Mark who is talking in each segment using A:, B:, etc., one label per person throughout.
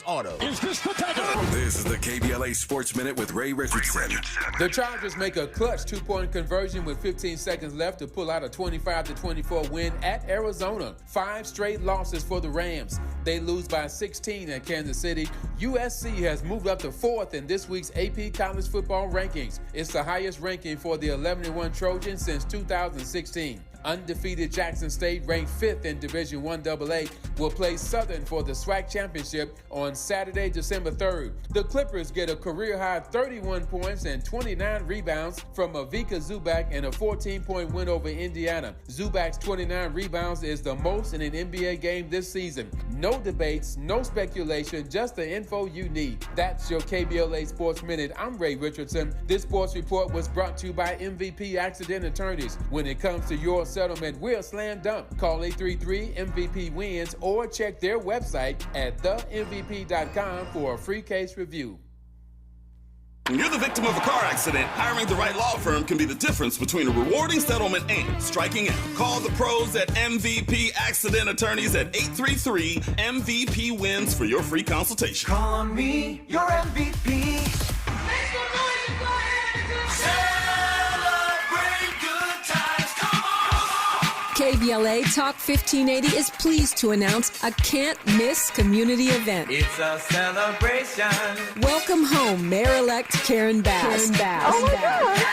A: Auto.
B: Is this the tiger?
C: This is the KBLA Sports Minute with Ray Richardson.
D: The Chargers make a clutch two-point conversion with 15 seconds left to pull out a 25-24 win at Arizona. 5 straight losses for the Rams. They lose by 16 at Kansas City. USC has moved up to 4th in this week's AP College Football rankings. It's the highest ranking for the 11-1 Trojans since 2016. Undefeated Jackson State, ranked 5th in Division I AA, will play Southern for the SWAC Championship on Saturday, December 3rd. The Clippers get a career-high 31 points and 29 rebounds from Avika Zubac in a 14-point win over Indiana. Zubac's 29 rebounds is the most in an NBA game this season. No debates, no speculation, just the info you need. That's your KBLA Sports Minute. I'm Ray Richardson. This sports report was brought to you by MVP Accident Attorneys. When it comes to your settlement, we're slam dunk. Call 833-MVP-WINS or check their website at themvp.com for a free case review.
E: When you're the victim of a car accident, hiring the right law firm can be the difference between a rewarding settlement and striking out. Call the pros at MVP Accident Attorneys at 833-MVP-WINS for your free consultation.
F: Call on me, your MVP.
G: KBLA Talk 1580 is pleased to announce a can't-miss community event.
F: It's a celebration.
G: Welcome home, Mayor-elect Karen Bass.
H: Oh my God.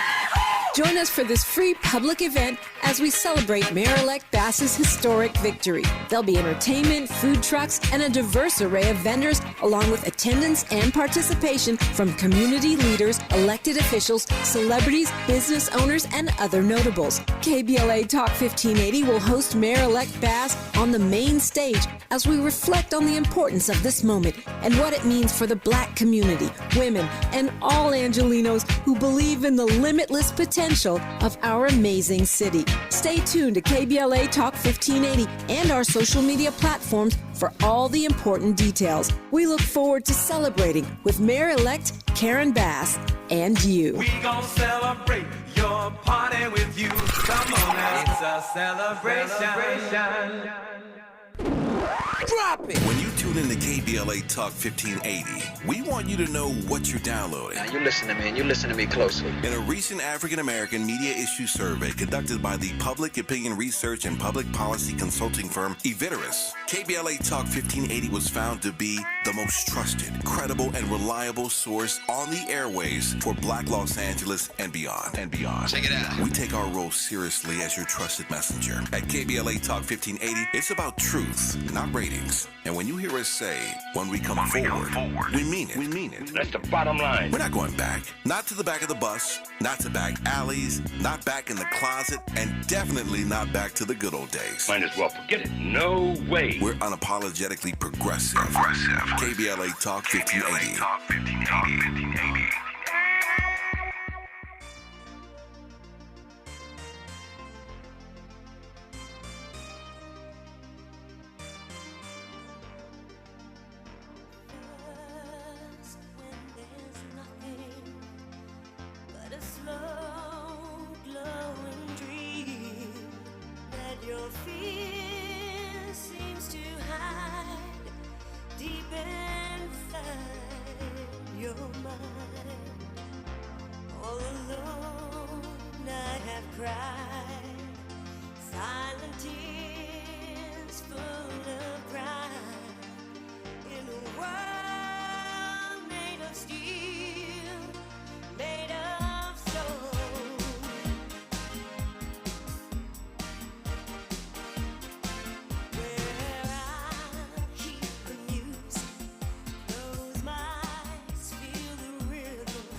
G: Join us for this free public event as we celebrate Mayor-elect Bass's historic victory. There'll be entertainment, food trucks, and a diverse array of vendors, along with attendance and participation from community leaders, elected officials, celebrities, business owners, and other notables. KBLA Talk 1580 will host Mayor-elect Bass on the main stage as we reflect on the importance of this moment and what it means for the Black community, women, and all Angelinos who believe in the limitless potential of our amazing city. Stay tuned to KBLA Talk 1580 and our social media platforms for all the important details. We look forward to celebrating with Mayor-elect Karen Bass and you.
F: We gon' celebrate your party with you. Come on now. It's a celebration.
A: Drop it!
C: When you tune in to KBLA Talk 1580, we want you to know what you're downloading.
I: Now you listen to me, and you listen to me closely.
C: In a recent African-American media issue survey conducted by the public opinion research and public policy consulting firm Eviteris, KBLA Talk 1580 was found to be the most trusted, credible, and reliable source on the airways for Black Los Angeles and beyond.
I: Check it out.
C: We take our role seriously as your trusted messenger. At KBLA Talk 1580, it's about truth, not ratings. And when you hear us say, when we come forward, we mean it.
J: That's the bottom line.
C: We're not going back. Not to the back of the bus, not to back alleys, not back in the closet, and definitely not back to the good old days.
J: Might as well forget it. No way.
C: We're unapologetically progressive. KBLA Talk 1580.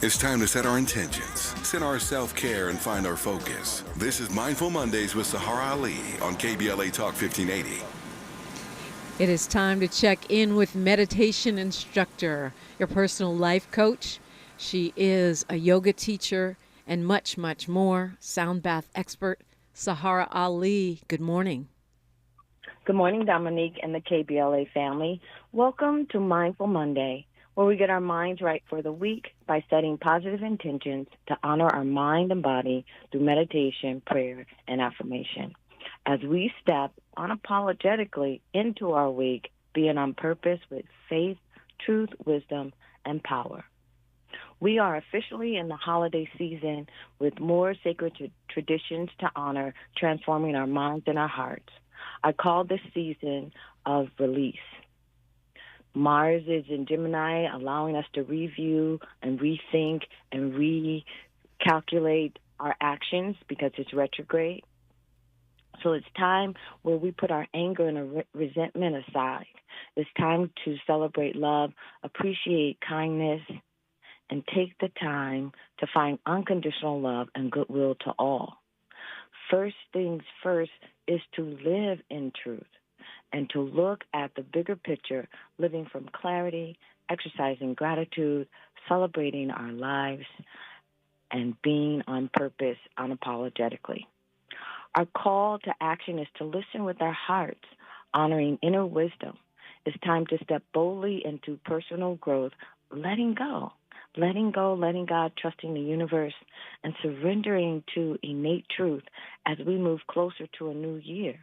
C: It's time to set our intentions, set our self-care, and find our focus. This is Mindful Mondays with Sahara Ali on KBLA Talk 1580.
H: It is time to check in with meditation instructor, your personal life coach. She is a yoga teacher and much, much more. Sound bath expert, Sahara Ali. Good morning.
K: Good morning, Dominique and the KBLA family. Welcome to Mindful Monday, where we get our minds right for the week by setting positive intentions to honor our mind and body through meditation, prayer, and affirmation. As we step unapologetically into our week, being on purpose with faith, truth, wisdom, and power. We are officially in the holiday season with more sacred traditions to honor, transforming our minds and our hearts. I call this season of release. Mars is in Gemini, allowing us to review and rethink and recalculate our actions because it's retrograde. So it's time where we put our anger and resentment aside. It's time to celebrate love, appreciate kindness, and take the time to find unconditional love and goodwill to all. First things first is to live in truth and to look at the bigger picture, living from clarity, exercising gratitude, celebrating our lives, and being on purpose unapologetically. Our call to action is to listen with our hearts, honoring inner wisdom. It's time to step boldly into personal growth, letting go, letting God, trusting the universe, and surrendering to innate truth as we move closer to a new year.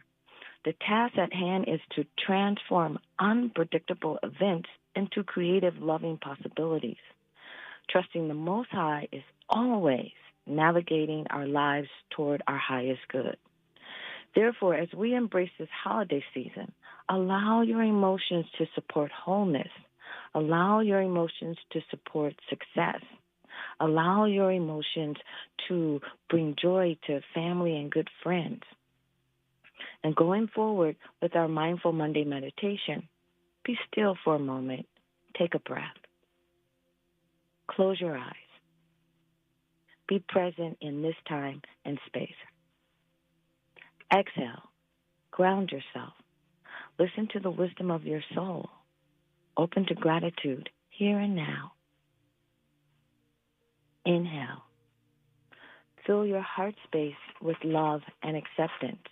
K: The task at hand is to transform unpredictable events into creative, loving possibilities. Trusting the Most High is always navigating our lives toward our highest good. Therefore, as we embrace this holiday season, allow your emotions to support wholeness. Allow your emotions to support success. Allow your emotions to bring joy to family and good friends. And going forward with our Mindful Monday meditation, be still for a moment. Take a breath. Close your eyes. Be present in this time and space. Exhale. Ground yourself. Listen to the wisdom of your soul. Open to gratitude here and now. Inhale. Fill your heart space with love and acceptance,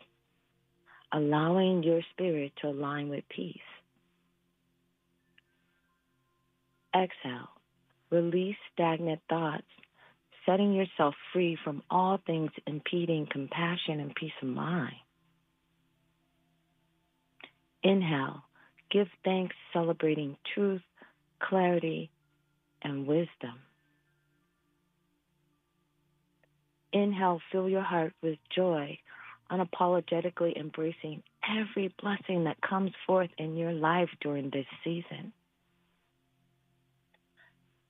K: allowing your spirit to align with peace. Exhale. Release stagnant thoughts, setting yourself free from all things impeding compassion and peace of mind. Inhale. Give thanks, celebrating truth, clarity, and wisdom. Inhale, fill your heart with joy, unapologetically embracing every blessing that comes forth in your life during this season.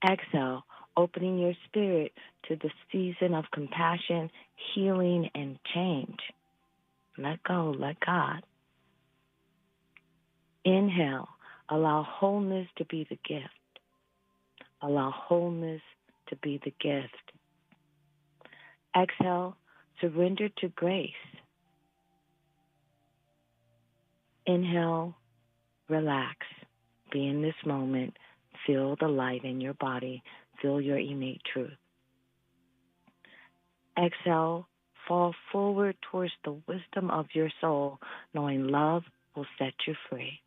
K: Exhale, opening your spirit to the season of compassion, healing, and change. Let go, let God. Inhale, allow wholeness to be the gift. Allow wholeness to be the gift. Exhale, surrender to grace. Inhale, relax. Be in this moment. Feel the light in your body. Feel your innate truth. Exhale, fall forward towards the wisdom of your soul, knowing love will set you free.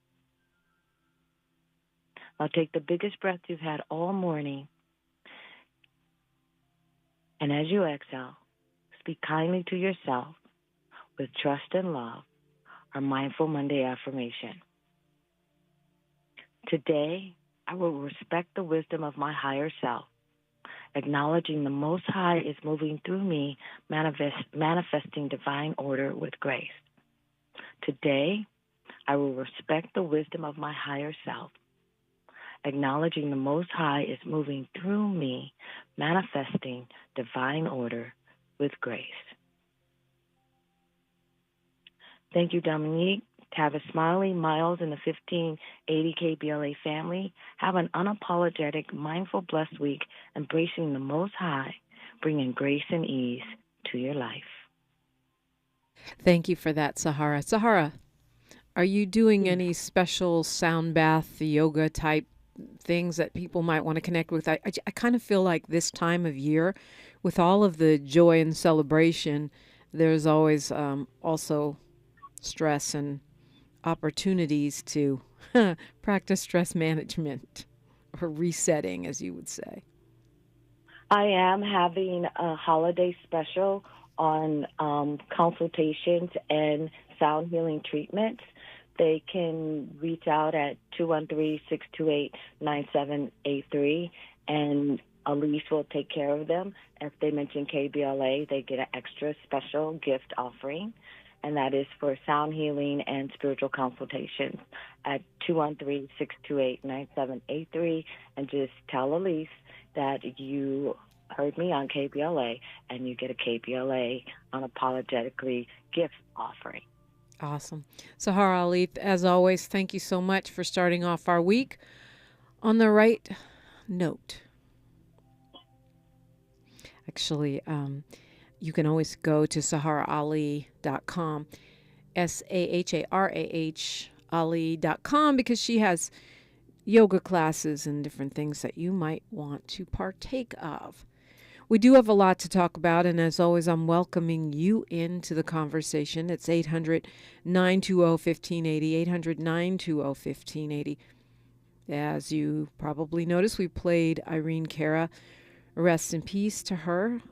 K: Now take the biggest breath you've had all morning. And as you exhale, speak kindly to yourself with trust and love, our Mindful Monday affirmation. Today, I will respect the wisdom of my higher self, acknowledging the Most High is moving through me, manifesting divine order with grace. Today, I will respect the wisdom of my higher self, acknowledging the Most High is moving through me, manifesting divine order with grace. Thank you, Dominique. Tavis Smiley, Miles, and the 1580 KBLA family. Have an unapologetic, mindful, blessed week, embracing the Most High, bringing grace and ease to your life.
H: Thank you for that, Sahara. Sahara, are you doing any special sound bath, yoga type things that people might want to connect with? I kind of feel like this time of year, with all of the joy and celebration, there's always also stress and opportunities to practice stress management or resetting, as you would say.
K: I am having a holiday special on consultations and sound healing treatments. they can reach out at 213-628-9783, and Elise will take care of them. If they mention KBLA, they get an extra special gift offering, and that is for sound healing and spiritual consultations at 213-628-9783, and just tell Elise that you heard me on KBLA, and you get a KBLA unapologetically gift offering.
H: Awesome. Sahara Ali, as always, thank you so much for starting off our week on the right note. Actually, you can always go to saharaali.com, SAHARAH Ali.com, because she has yoga classes and different things that you might want to partake of. We do have a lot to talk about, and as always, I'm welcoming you into the conversation. It's 800-920-1580, 800-920-1580. As you probably noticed, we played Irene Cara. Rest in peace to her.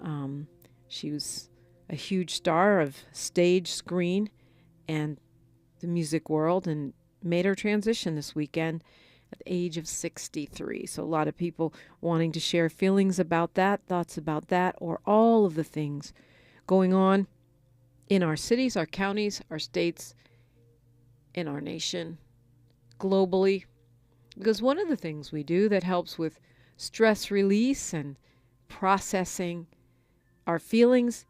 H: She was a huge star of stage, screen, and the music world, and made her transition this weekend at the age of 63. So a lot of people wanting to share feelings about that, thoughts about that, or all of the things going on in our cities, our counties, our states, in our nation, globally. Because one of the things we do that helps with stress release and processing our feelings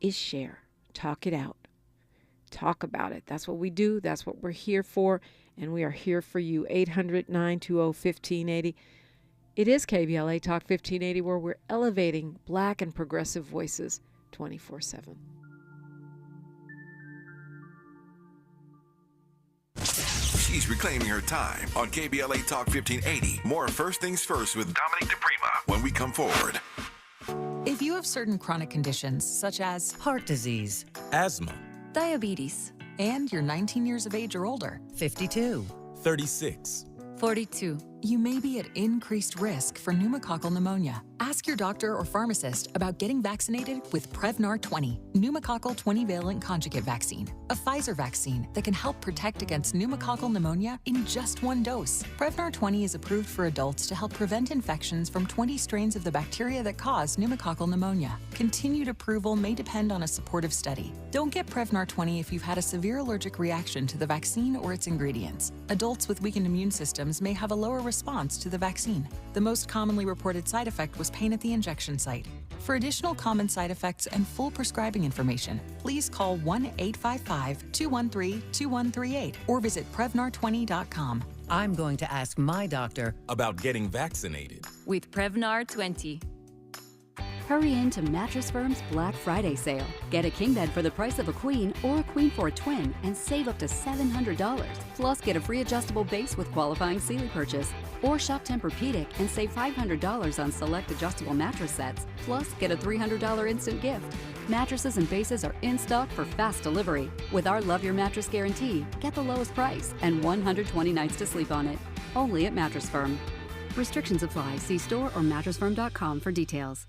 H: is share. Talk it out. Talk about it. That's what we do. That's what we're here for. And we are here for you. 800-920-1580. It is KBLA Talk 1580, where we're elevating Black and progressive voices 24/7.
C: She's reclaiming her time on KBLA Talk 1580. More First Things First with Dominique DiPrima when we come forward.
A: If you have certain chronic conditions such as
B: heart disease,
L: asthma,
A: diabetes, and you're 19 years of age or older,
B: 52,
L: 36,
A: 42, you may be at increased risk for pneumococcal pneumonia. Ask your doctor or pharmacist about getting vaccinated with Prevnar 20, pneumococcal 20-valent conjugate vaccine, a Pfizer vaccine that can help protect against pneumococcal pneumonia in just one dose. Prevnar 20 is approved for adults to help prevent infections from 20 strains of the bacteria that cause pneumococcal pneumonia. Continued approval may depend on a supportive study. Don't get Prevnar 20 if you've had a severe allergic reaction to the vaccine or its ingredients. Adults with weakened immune systems may have a lower response to the vaccine. The most commonly reported side effect was pain at the injection site. For additional common side effects and full prescribing information, please call 1-855-213-2138 or visit Prevnar20.com.
B: I'm going to ask my doctor
L: about getting vaccinated
M: with Prevnar 20. Hurry into Mattress Firm's Black Friday sale. Get a king bed for the price of a queen or a queen for a twin and save up to $700. Plus, get a free adjustable base with qualifying Sealy purchase. Or shop Tempur-Pedic and save $500 on select adjustable mattress sets. Plus, get a $300 instant gift. Mattresses and bases are in stock for fast delivery. With our Love Your Mattress guarantee, get the lowest price and 120 nights to sleep on it. Only at Mattress Firm. Restrictions apply. See store or mattressfirm.com for details.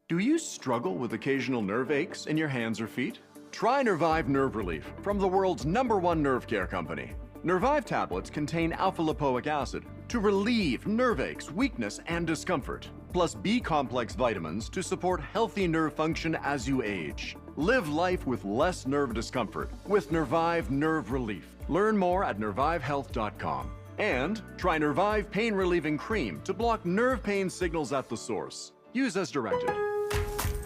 N: Do you struggle with occasional nerve aches in your hands or feet? Try Nervive Nerve Relief from the world's #1 nerve care company. Nervive tablets contain alpha-lipoic acid to relieve nerve aches, weakness, and discomfort, plus B-complex vitamins to support healthy nerve function as you age. Live life with less nerve discomfort with Nervive Nerve Relief. Learn more at nervivehealth.com. And try Nervive Pain Relieving Cream to block nerve pain signals at the source. Use as directed.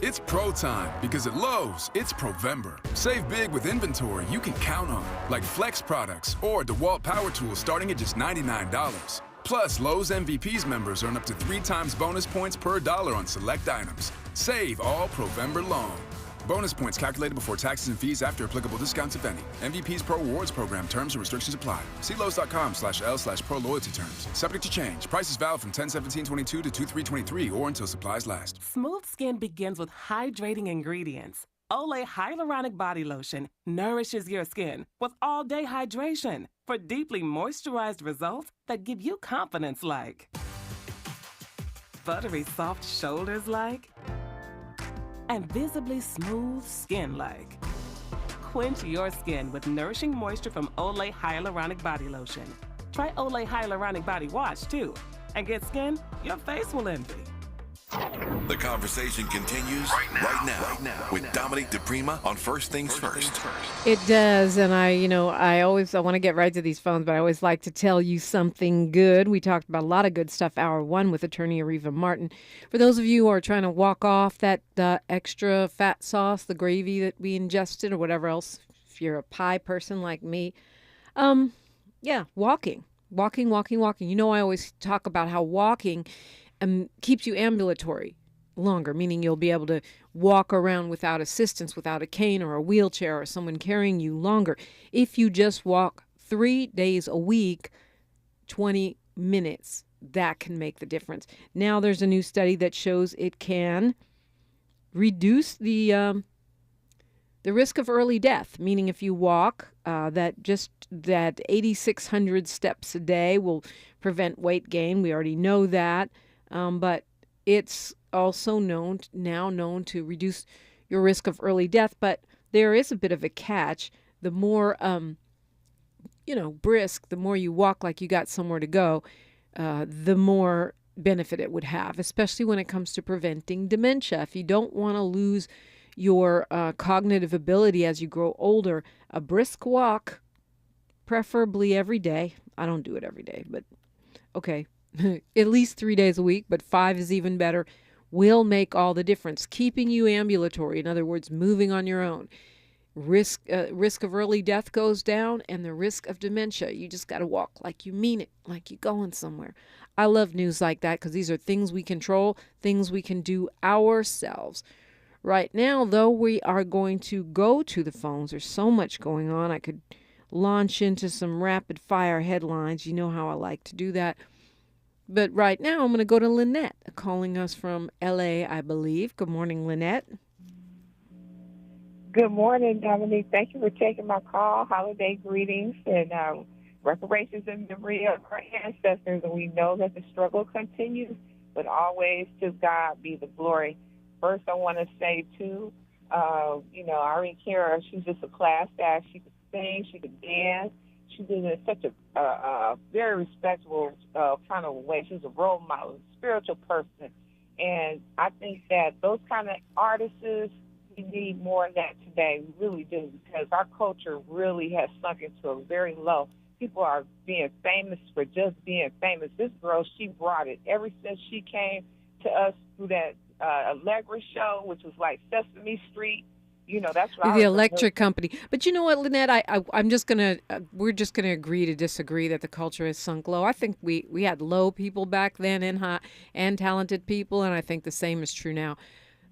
O: It's pro time because at Lowe's, it's Provember. Save big with inventory you can count on, like Flex products or DeWalt power tools starting at just $99. Plus, Lowe's MVPs members earn up to 3 times bonus points per dollar on select items. Save all Provember long. Bonus points calculated before taxes and fees after applicable discounts, if any. MVP's Pro Rewards Program. Terms and restrictions apply. See Lowe's.com/L/Pro Loyalty Terms. Subject to change. Prices valid from 10/17/22 to 2/3/23 or until supplies last.
P: Smooth skin begins with hydrating ingredients. Olay Hyaluronic Body Lotion nourishes your skin with all-day hydration for deeply moisturized results that give you confidence like buttery soft shoulders like and visibly smooth skin like quench your skin with nourishing moisture from Olay Hyaluronic Body Lotion. Try Olay Hyaluronic Body Wash, too, and get skin your face will envy.
C: The conversation continues right now with Dominique DiPrima on First Things First.
H: It does, and I want to get right to these phones, but I always like to tell you something good. We talked about a lot of good stuff, hour one, with attorney Areva Martin. For those of you who are trying to walk off that extra fat sauce, the gravy that we ingested, or whatever else, if you're a pie person like me, walking. You know, I always talk about how walking keeps you ambulatory longer, meaning you'll be able to walk around without assistance, without a cane or a wheelchair or someone carrying you longer. If you just walk 3 days a week, 20 minutes, that can make the difference. Now there's a new study that shows it can reduce the risk of early death, meaning if you walk, that 8,600 steps a day will prevent weight gain. We already know that. But it's also known to reduce your risk of early death. But there is a bit of a catch. The more, brisk, the more you walk like you got somewhere to go, the more benefit it would have, especially when it comes to preventing dementia. If you don't want to lose your cognitive ability as you grow older, a brisk walk, preferably every day. I don't do it every day, but okay. At least 3 days a week, but 5 is even better, will make all the difference. Keeping you ambulatory, in other words, moving on your own. Risk of early death goes down, and the risk of dementia. You just got to walk like you mean it, like you're going somewhere. I love news like that because these are things we control, things we can do ourselves. Right now, though, we are going to go to the phones. There's so much going on. I could launch into some rapid-fire headlines. You know how I like to do that. But right now, I'm going to go to Lynette, calling us from L.A., I believe. Good morning, Lynette.
Q: Good morning, Dominique. Thank you for taking my call. Holiday greetings and reparations in memory of our ancestors. And we know that the struggle continues, but always to God be the glory. First, I want to say, too, Irene Cara, she's just a class act. She could sing, she could dance. She did it in such a very respectable kind of way. She was a role model, a spiritual person. And I think that those kind of artists, we need more of that today. We really do, because our culture really has sunk into a very low. People are being famous for just being famous. This girl, she brought it. Ever since she came to us through that Allegra show, which was like Sesame Street, that's what
H: the electric company. But you know what, Lynette, we're just gonna agree to disagree that the culture has sunk low. I think we had low people back then and talented people, and I think the same is true now.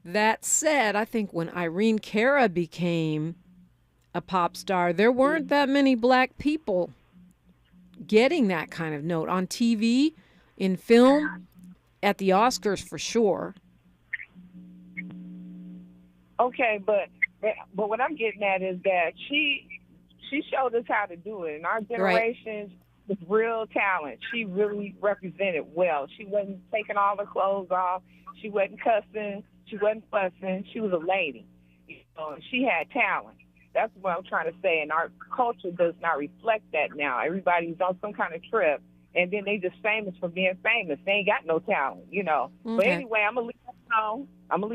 H: That said, I think when Irene Cara became a pop star, there weren't that many black people getting that kind of note on TV, in film, at the Oscars for sure.
Q: Okay, but what I'm getting at is that she showed us how to do it. In our generation, with real talent, she really represented well. She wasn't taking all her clothes off. She wasn't cussing. She wasn't fussing. She was a lady. She had talent. That's what I'm trying to say. And our culture does not reflect that now. Everybody's on some kind of trip, and then they just famous for being famous. They ain't got no talent, Okay. But anyway, I'm going to leave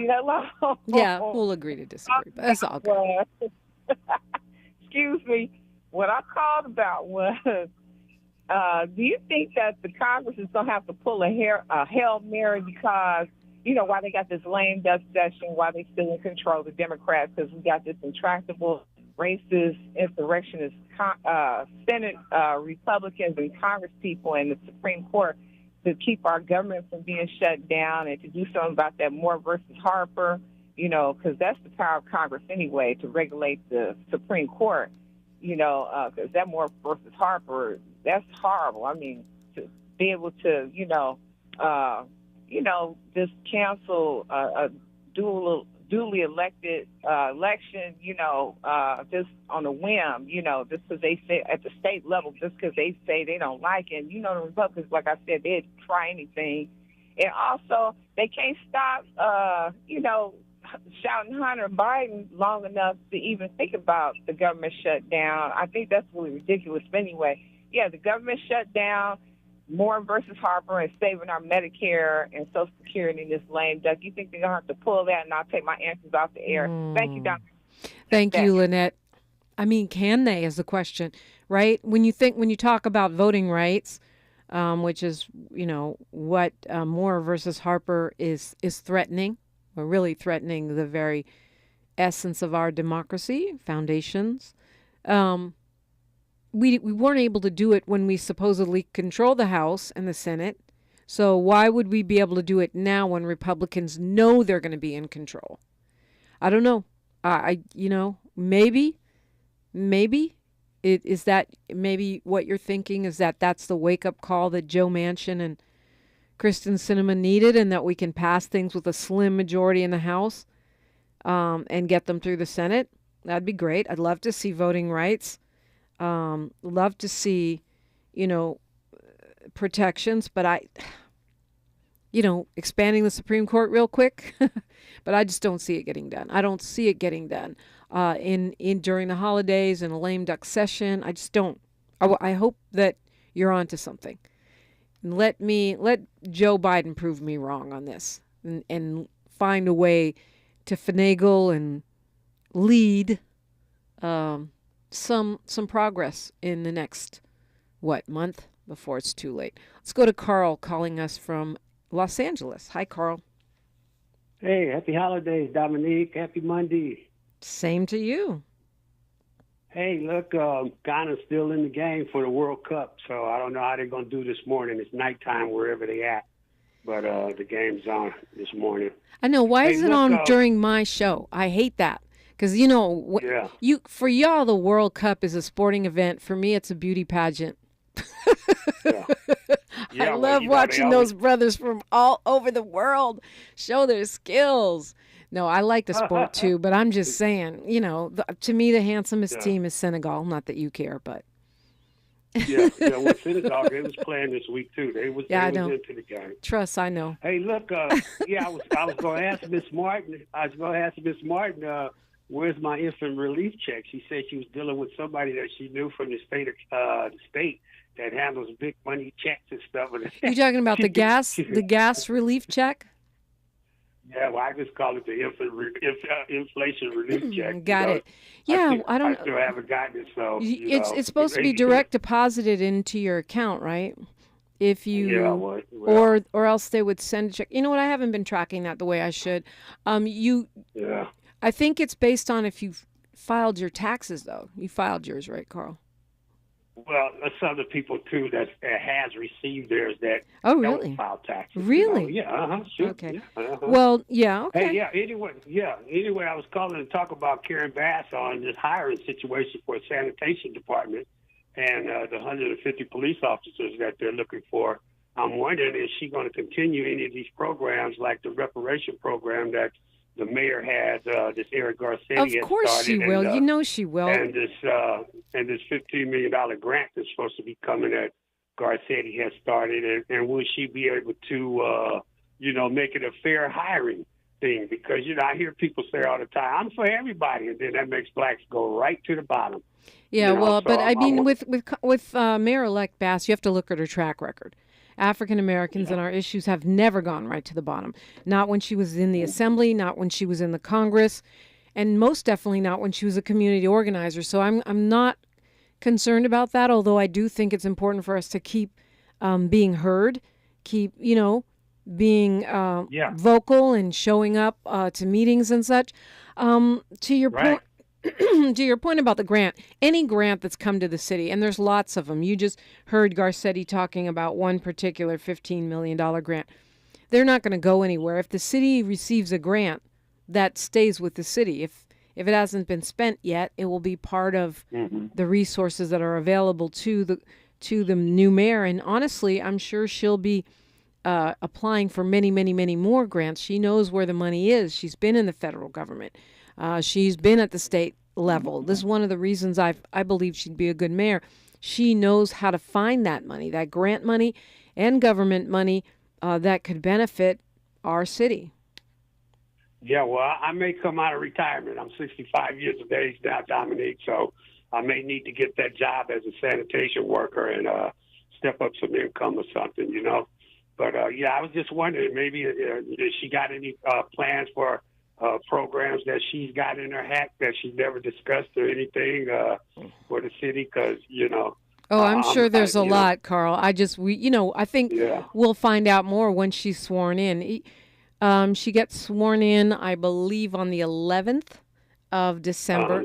Q: that alone.
H: Yeah, we'll agree to disagree. But that's all good.
Q: Excuse me. What I called about was, do you think that the Congress is going to have to pull a Hail Mary because, why they got this lame duck session, why they still in control of the Democrats, because we got this intractable, racist, insurrectionist Senate Republicans and Congress people and the Supreme Court to keep our government from being shut down and to do something about that Moore versus Harper, because that's the power of Congress anyway, to regulate the Supreme Court, because that Moore versus Harper, that's horrible. I mean, to be able to, just cancel a duly elected election, just on a whim, just because they say at the state level, just because they say they don't like it. The Republicans, like I said, they'd try anything. And also, they can't stop, shouting Hunter Biden long enough to even think about the government shutdown. I think that's really ridiculous. But anyway, yeah, the government shut down, Moore versus Harper, and saving our Medicare and Social Security in this lame duck. You think they're going to have to pull that, and I'll take my answers off the air. Thank you, Dr.
H: Thank you, Lynette. I mean, can they is the question, right? When you talk about voting rights, which is, what Moore versus Harper is threatening, or really threatening the very essence of our democracy, foundations. We weren't able to do it when we supposedly control the House and the Senate. So why would we be able to do it now when Republicans know they're going to be in control? I don't know. Maybe is that maybe what you're thinking is that's the wake-up call that Joe Manchin and Kristen Sinema needed, and that we can pass things with a slim majority in the House and get them through the Senate. That'd be great. I'd love to see voting rights. Love to see, protections, but expanding the Supreme Court real quick, but I just don't see it getting done. I don't see it getting done during the holidays in a lame duck session. I just don't. I hope that you're onto something. Let Joe Biden prove me wrong on this and find a way to finagle and lead some progress in the next month before it's too late. Let's go to Carl calling us from Los Angeles. Hi, Carl.
R: Hey, happy holidays, Dominique. Happy Monday.
H: Same to you.
R: Hey, look, Ghana's still in the game for the World Cup, so I don't know how they're going to do this morning. It's nighttime wherever they're at, but the game's on this morning.
H: I know. Why is it on during my show? I hate that. Because, for y'all, the World Cup is a sporting event. For me, it's a beauty pageant. I love watching those brothers from all over the world show their skills. No, I like the sport too, but I'm just saying, to me, the handsomest team is Senegal. Not that you care, but.
R: Well, Senegal, they was playing this week too. They was into the game.
H: Trust, I know.
R: Hey, look, I was going to ask Miss Martin. Where's my infant relief check? She said she was dealing with somebody that she knew from the state that handles big money checks and stuff.
H: You talking about the gas relief check?
R: Yeah, well, I just call it the inflation relief check.
H: Got it. Yeah, I don't.
R: I still haven't gotten it, so
H: it's supposed to be direct deposited into your account, right? If you or else they would send a check. You know what? I haven't been tracking that the way I should. I think it's based on if you've filed your taxes, though. You filed yours, right, Carl?
R: Well, there's other people, too, that has received theirs that
H: don't
R: file taxes.
H: Really?
R: Sure.
H: Okay.
R: Yeah,
H: Well, yeah, okay.
R: Hey, anyway, I was calling to talk about Karen Bass on this hiring situation for a sanitation department and the 150 police officers that they're looking for. I'm wondering, is she going to continue any of these programs like the reparation program that the mayor had, this Eric Garcetti.
H: Of course she will. She will.
R: And this $15 million grant that's supposed to be coming that Garcetti has started. And will she be able to, make it a fair hiring thing? Because, I hear people say all the time, I'm for everybody. And then that makes blacks go right to the bottom.
H: Yeah, with Mayor-elect Bass, you have to look at her track record. African Americans and our issues have never gone right to the bottom. Not when she was in the Assembly, not when she was in the Congress, and most definitely not when she was a community organizer. So I'm not concerned about that, although I do think it's important for us to keep being heard, keep, being vocal and showing up to meetings and such. To your point. To your point about the grant, any grant that's come to the city, and there's lots of them. You just heard Garcetti talking about one particular $15 million grant. They're not going to go anywhere. If the city receives a grant, that stays with the city. If it hasn't been spent yet, it will be part of the resources that are available to the new mayor. And honestly, I'm sure she'll be applying for many, many, many more grants. She knows where the money is. She's been in the federal government. She's been at the state level. This is one of the reasons I believe she'd be a good mayor. She knows how to find that money, that grant money and government money that could benefit our city.
R: Yeah, well, I may come out of retirement. I'm 65 years of age now, Dominique, so I may need to get that job as a sanitation worker and step up some income or something, you know. But, yeah, I was just wondering, maybe if she got any plans for programs that she's got in her hat that she's never discussed or anything for the city, because, you know.
H: Oh, I'm sure there's a lot, Carl. I think we'll find out more when she's sworn in. She gets sworn in, I believe, on the 11th of December.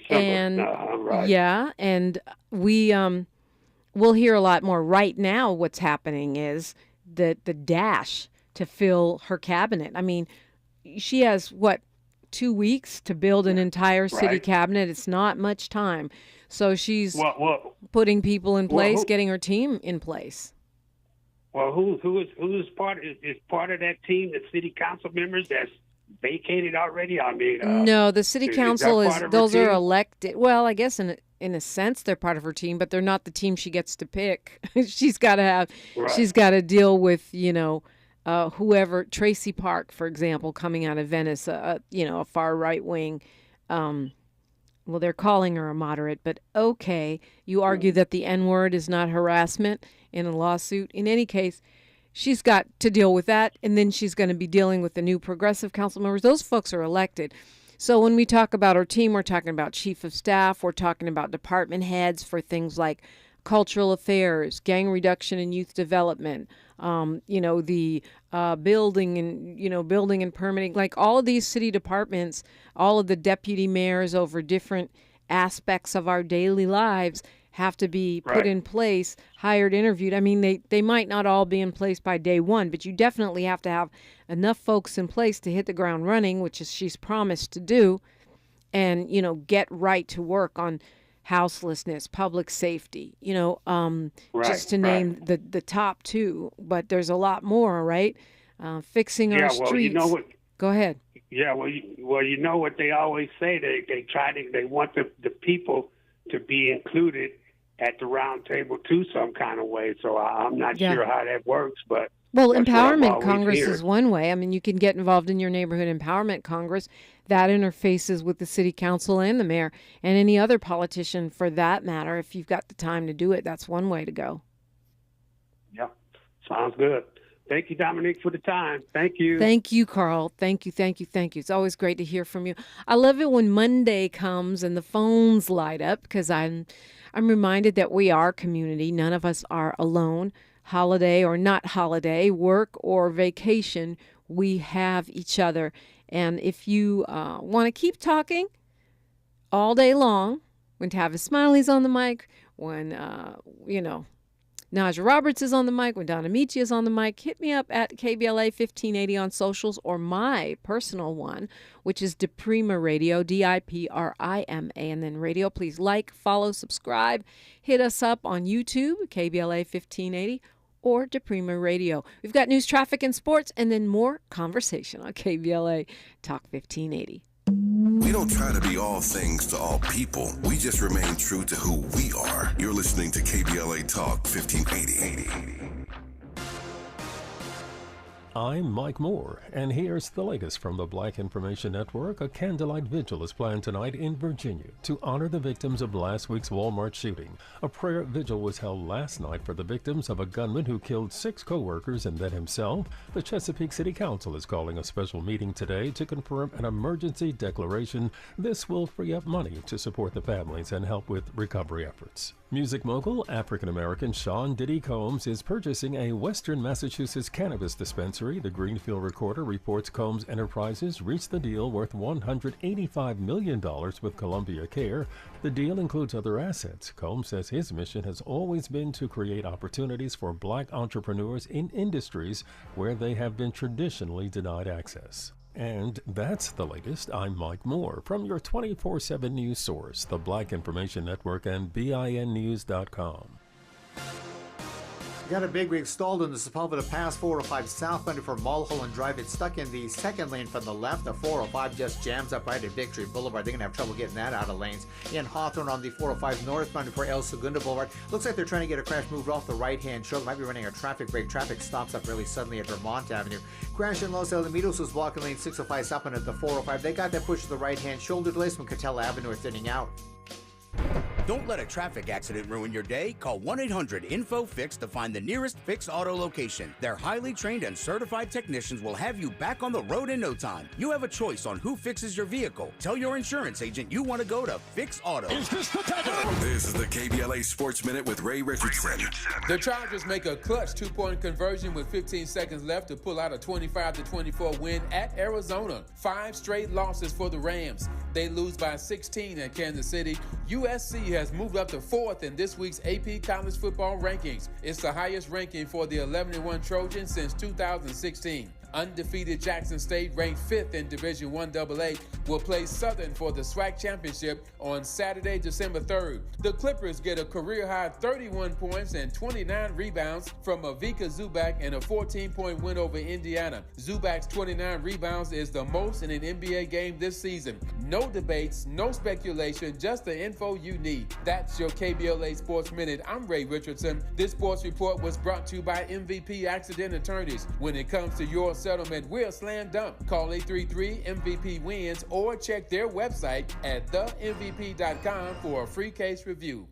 H: And
R: right.
H: Yeah, and we'll hear a lot more. Right now, what's happening is the dash to fill her cabinet. I mean, she has 2 weeks to build an entire city cabinet. It's not much time. So she's putting people in place, getting her team in place.
R: Well, who is part of that team? The city council members that's vacated already. I mean,
H: no, the city council those are elected. Well, I guess in a sense they're part of her team, but they're not the team she gets to pick. She's got to deal with whoever. Tracy Park, for example, coming out of Venice, a far right wing. Well, they're calling her a moderate, but okay. You argue that the N-word is not harassment in a lawsuit. In any case, she's got to deal with that, and then she's going to be dealing with the new progressive council members. Those folks are elected. So when we talk about our team, we're talking about chief of staff. We're talking about department heads for things like cultural affairs, gang reduction and youth development, the building and permitting, like all of these city departments, all of the deputy mayors over different aspects of our daily lives have to be put in place, hired, interviewed. I mean, they might not all be in place by day one, but you definitely have to have enough folks in place to hit the ground running, which is she's promised to do, and, get right to work on houselessness, public safety, just to name the top two, but there's a lot more, right? Fixing our streets. Go ahead.
R: Yeah, you know what they always say. They want the people to be included at the round table too, some kind of way. So I'm not sure how that works, but
H: Empowerment Congress is one way. I mean, you can get involved in your neighborhood empowerment Congress. That interfaces with the city council and the mayor and any other politician for that matter. If you've got the time to do it, that's one way to go.
R: Yeah, sounds good. Thank you, Dominique, for the time. Thank you.
H: Thank you, Carl. Thank you. It's always great to hear from you. I love it when Monday comes and the phones light up because I'm reminded that we are community. None of us are alone. Holiday or not holiday, work or vacation, we have each other. And if you want to keep talking all day long, when Tavis Smiley's on the mic, when, Naja Roberts is on the mic, when Donna Michi is on the mic, hit me up at KBLA 1580 on socials or my personal one, which is DiPrima Radio, DiPrima, and then radio. Please follow, subscribe. Hit us up on YouTube, KBLA 1580. Or DiPrima Radio. We've got news, traffic, and sports, and then more conversation on KBLA Talk 1580.
C: We don't try to be all things to all people. We just remain true to who we are. You're listening to KBLA Talk 1580.
S: I'm Mike Moore, and here's the latest from the Black Information Network. A candlelight vigil is planned tonight in Virginia to honor the victims of last week's Walmart shooting. A prayer vigil was held last night for the victims of a gunman who killed 6 co-workers and then himself. The Chesapeake City Council is calling a special meeting today to confirm an emergency declaration. This will free up money to support the families and help with recovery efforts. Music mogul, African-American Sean Diddy Combs is purchasing a Western Massachusetts cannabis dispensary. The Greenfield Recorder reports Combs Enterprises reached the deal worth $185 million with Columbia Care. The deal includes other assets. Combs says his mission has always been to create opportunities for Black entrepreneurs in industries where they have been traditionally denied access. And that's the latest. I'm Mike Moore from your 24/7 news source, the Black Information Network and BINnews.com.
T: Got a big rig stalled in the Sepulveda Pass 405 southbound for Mulholland Drive. It's stuck in the second lane from the left. The 405 just jams up right at Victory Boulevard. They're going to have trouble getting that out of lanes. In Hawthorne on the 405 northbound for El Segundo Boulevard. Looks like they're trying to get a crash moved off the right-hand shoulder. Might be running a traffic break. Traffic stops up really suddenly at Vermont Avenue. Crash in Los Alamitos was blocking lane 605 southbound at the 405. They got that push to the right-hand shoulder. Delays from Catella Avenue are thinning out.
U: Don't let a traffic accident ruin your day. Call 1-800-INFO-FIX to find the nearest Fix Auto location. Their highly trained and certified technicians will have you back on the road in no time. You have a choice on who fixes your vehicle. Tell your insurance agent you want to go to Fix Auto.
C: Is this the time? This is the KBLA Sports Minute with Ray Richardson.
D: The Chargers make a clutch two-point conversion with 15 seconds left to pull out a 25-24 win at Arizona. 5 straight losses for the Rams. They lose by 16 at Kansas City. USC has moved up to 4th in this week's AP College Football rankings. It's the highest ranking for the 11-1 Trojans since 2016. Undefeated Jackson State, ranked 5th in Division I AA, will play Southern for the SWAC Championship on Saturday, December 3rd. The Clippers get a career-high 31 points and 29 rebounds from Avika Zubac in a 14-point win over Indiana. Zubac's 29 rebounds is the most in an NBA game this season. No debates, no speculation, just the info you need. That's your KBLA Sports Minute. I'm Ray Richardson. This sports report was brought to you by MVP Accident Attorneys. When it comes to your settlement, we're slam dunk. Call 833-MVP-WINS or check their website at themvp.com for a free case review.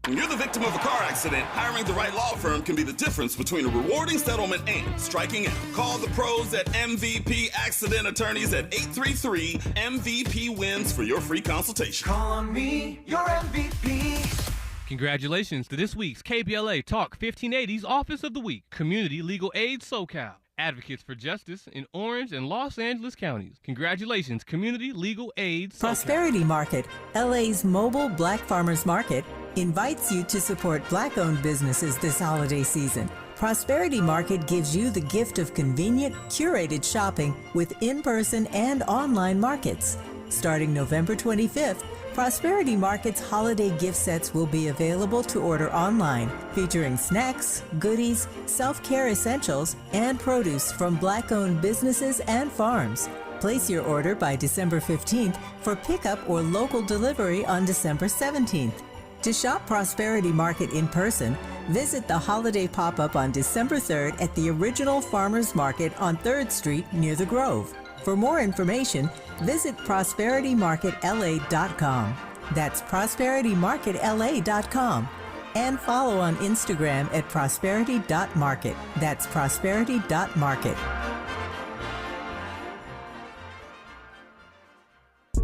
E: When you're the victim of a car accident, hiring the right law firm can be the difference between a rewarding settlement and striking out. Call the pros at MVP Accident Attorneys at 833-MVP-WINS for your free consultation.
F: Call on me, your MVP.
V: Congratulations to this week's KBLA Talk 1580's Office of the Week, Community Legal Aid SoCal. Advocates for Justice in Orange and Los Angeles counties. Congratulations, Community Legal Aid SoCal.
W: Prosperity Market, LA's mobile Black Farmers Market, invites you to support Black-owned businesses this holiday season. Prosperity Market gives you the gift of convenient, curated shopping with in-person and online markets. Starting November 25th, Prosperity Market's holiday gift sets will be available to order online, featuring snacks, goodies, self-care essentials, and produce from Black-owned businesses and farms. Place your order by December 15th for pickup or local delivery on December 17th. To shop Prosperity Market in person, visit the holiday pop-up on December 3rd at the original Farmers Market on 3rd Street near the Grove. For more information, visit prosperitymarketla.com. That's prosperitymarketla.com. And follow on Instagram at prosperity.market. That's prosperity.market.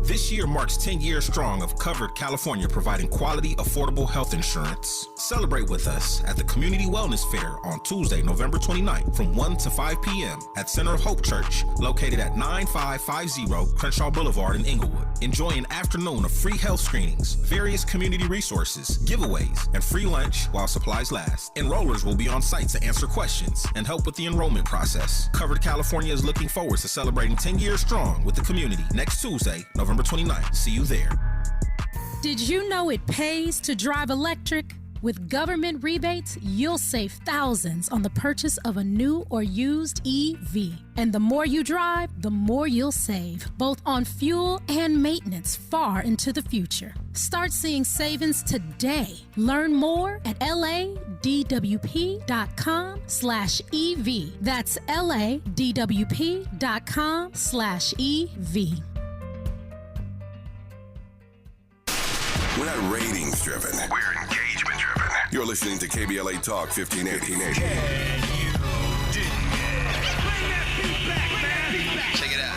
X: This year marks 10 years strong of Covered California providing quality, affordable health insurance. Celebrate with us at the Community Wellness Fair on Tuesday, November 29th from 1 to 5 p.m. at Center of Hope Church, located at 9550 Crenshaw Boulevard in Inglewood. Enjoy an afternoon of free health screenings, various community resources, giveaways, and free lunch while supplies last. Enrollers will be on site to answer questions and help with the enrollment process. Covered California is looking forward to celebrating 10 years strong with the community next Tuesday, November 29th. See you there.
Y: Did you know it pays to drive electric? With government rebates, you'll save thousands on the purchase of a new or used EV. And the more you drive, the more you'll save, both on fuel and maintenance far into the future. Start seeing savings today. Learn more at ladwp.com/EV. That's ladwp.com/EV.
C: We're not ratings driven. We're engagement driven. You're listening to KBLA Talk 1580.
I: Can you dig it? Bring that beat back, man. Check it out.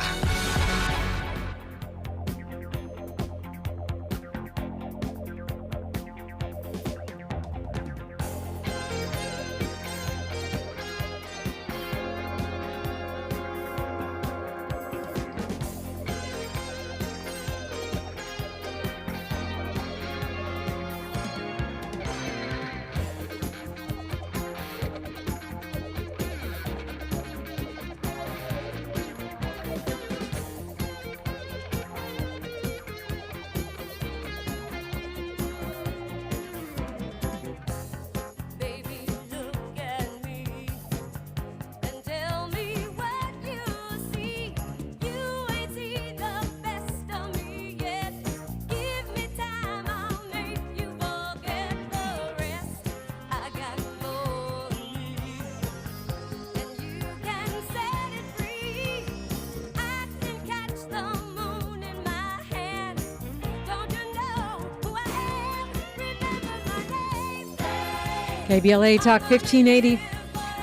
H: KBLA Talk 1580.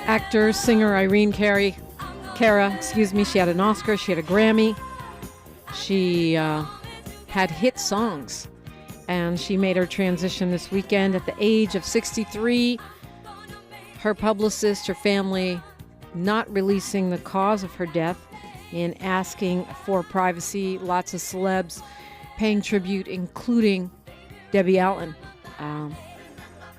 H: Actor, singer Irene Cara, she had an Oscar, she had a Grammy. She had hit songs, and she made her transition this weekend at the age of 63. Her publicist, her family, not releasing the cause of her death and asking for privacy. Lots of celebs paying tribute, including Debbie Allen,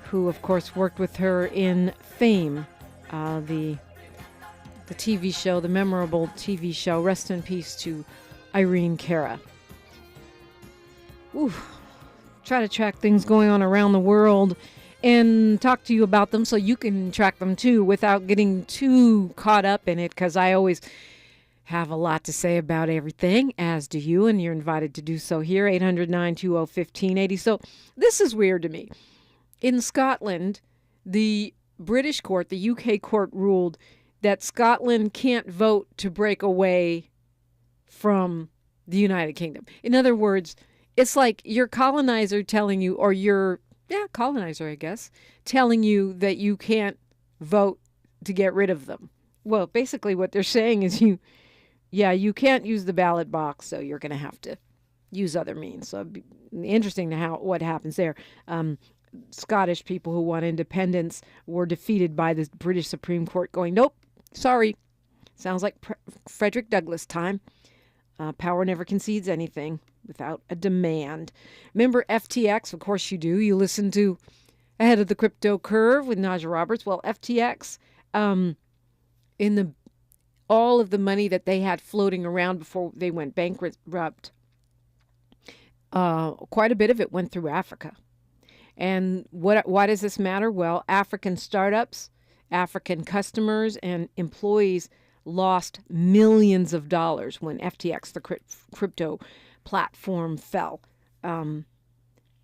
H: who, of course, worked with her in Fame, the TV show, the memorable TV show. Rest in peace to Irene Cara. Ooh, try to track things going on around the world and talk to you about them so you can track them too without getting too caught up in it, because I always have a lot to say about everything, as do you, and you're invited to do so here, 800-920-1580. So this is weird to me. In Scotland, the British court, the UK court, ruled that Scotland can't vote to break away from the United Kingdom. In other words, it's like your colonizer telling you, or your colonizer, I guess, telling you that you can't vote to get rid of them. Well, basically what they're saying is you can't use the ballot box, so you're going to have to use other means. So it'd be interesting to what happens there. Scottish people who want independence were defeated by the British Supreme Court going, nope, sorry. Sounds like Frederick Douglass time. Power never concedes anything without a demand. Remember FTX? Of course you do. You listen to Ahead of the Crypto Curve with Naja Roberts. Well, FTX, all of the money that they had floating around before they went bankrupt, quite a bit of it went through Africa. And why does this matter? Well, African startups, African customers, and employees lost millions of dollars when FTX, the crypto platform, fell.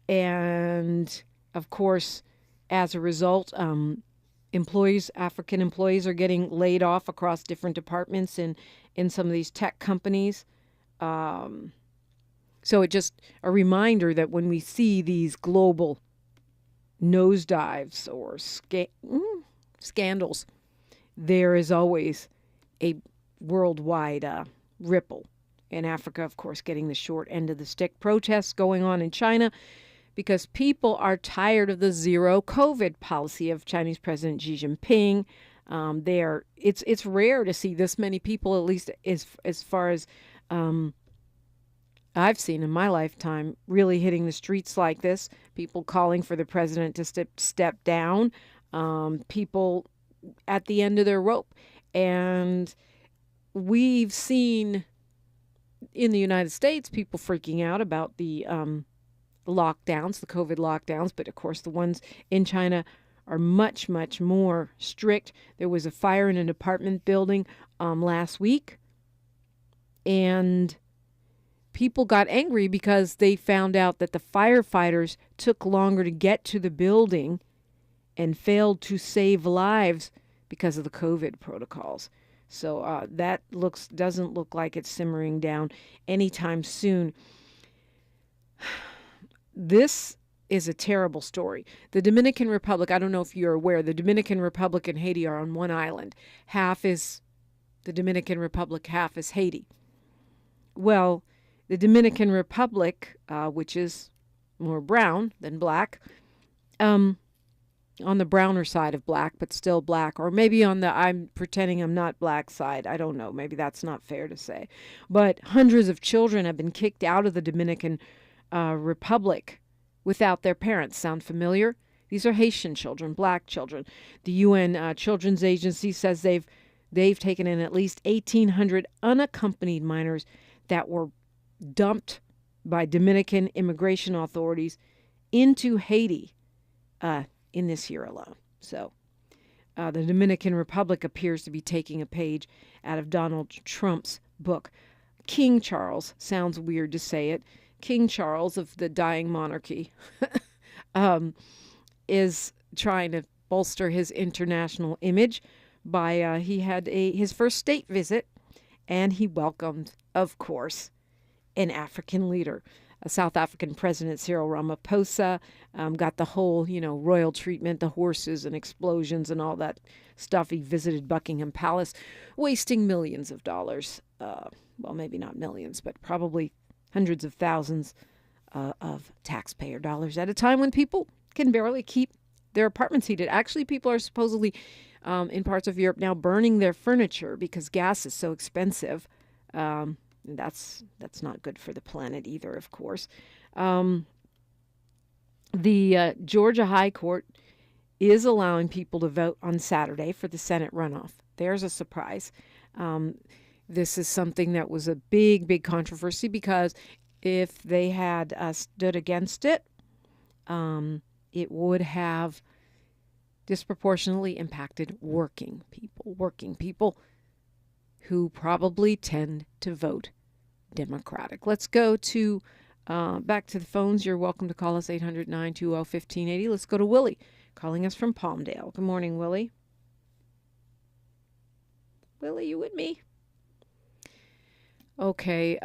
H: And, of course, as a result, African employees are getting laid off across different departments in some of these tech companies. So it's just a reminder that when we see these global nosedives or scandals, there is always a worldwide ripple. In Africa, of course, getting the short end of the stick. Protests going on in China because people are tired of the zero COVID policy of Chinese President Xi Jinping. It's rare to see this many people, at least as far as I've seen in my lifetime, really hitting the streets like this. People calling for the president to step down. People at the end of their rope. And we've seen in the United States people freaking out about the lockdowns, the COVID lockdowns. But, of course, the ones in China are much, much more strict. There was a fire in an apartment building last week. And people got angry because they found out that the firefighters took longer to get to the building and failed to save lives because of the COVID protocols. So that doesn't look like it's simmering down anytime soon. This is a terrible story. The Dominican Republic, I don't know if you're aware, the Dominican Republic and Haiti are on one island. Half is the Dominican Republic, half is Haiti. Well, the Dominican Republic, which is more brown than black, on the browner side of black, but still black, or maybe on the I'm pretending I'm not black side. I don't know. Maybe that's not fair to say. But hundreds of children have been kicked out of the Dominican Republic without their parents. Sound familiar? These are Haitian children, black children. The UN Children's Agency says they've taken in at least 1,800 unaccompanied minors that were dumped by Dominican immigration authorities into Haiti in this year alone. So the Dominican Republic appears to be taking a page out of Donald Trump's book. King Charles, sounds weird to say it, King Charles of the dying monarchy is trying to bolster his international image by he had his first state visit, and he welcomed, of course, an African leader. South African President Cyril Ramaphosa got the whole, royal treatment, the horses and explosions and all that stuff. He visited Buckingham Palace, wasting millions of dollars. Well, maybe not millions, but probably hundreds of thousands of taxpayer dollars at a time when people can barely keep their apartments heated. Actually, people are supposedly in parts of Europe now burning their furniture because gas is so expensive. That's not good for the planet either, of course. The Georgia High Court is allowing people to vote on Saturday for the Senate runoff. There's a surprise. This is something that was a big, big controversy because if they had stood against it, it would have disproportionately impacted working people who probably tend to vote Democratic. Let's go to back to the phones. You're welcome to call us 800-920-1580. Let's go to Willie, calling us from Palmdale. Good morning, Willie. Willie, you with me? Okay.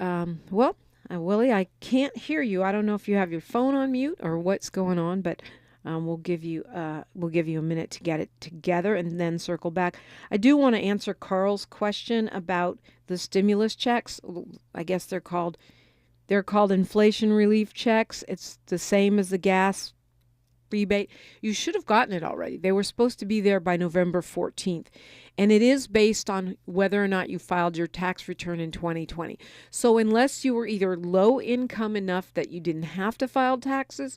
H: Willie, I can't hear you. I don't know if you have your phone on mute or what's going on, but we'll give you a minute to get it together and then circle back. I do want to answer Carl's question about the stimulus checks. I guess they're called inflation relief checks. It's the same as the gas rebate. You should have gotten it already. They were supposed to be there by November 14th. And it is based on whether or not you filed your tax return in 2020. So unless you were either low income enough that you didn't have to file taxes,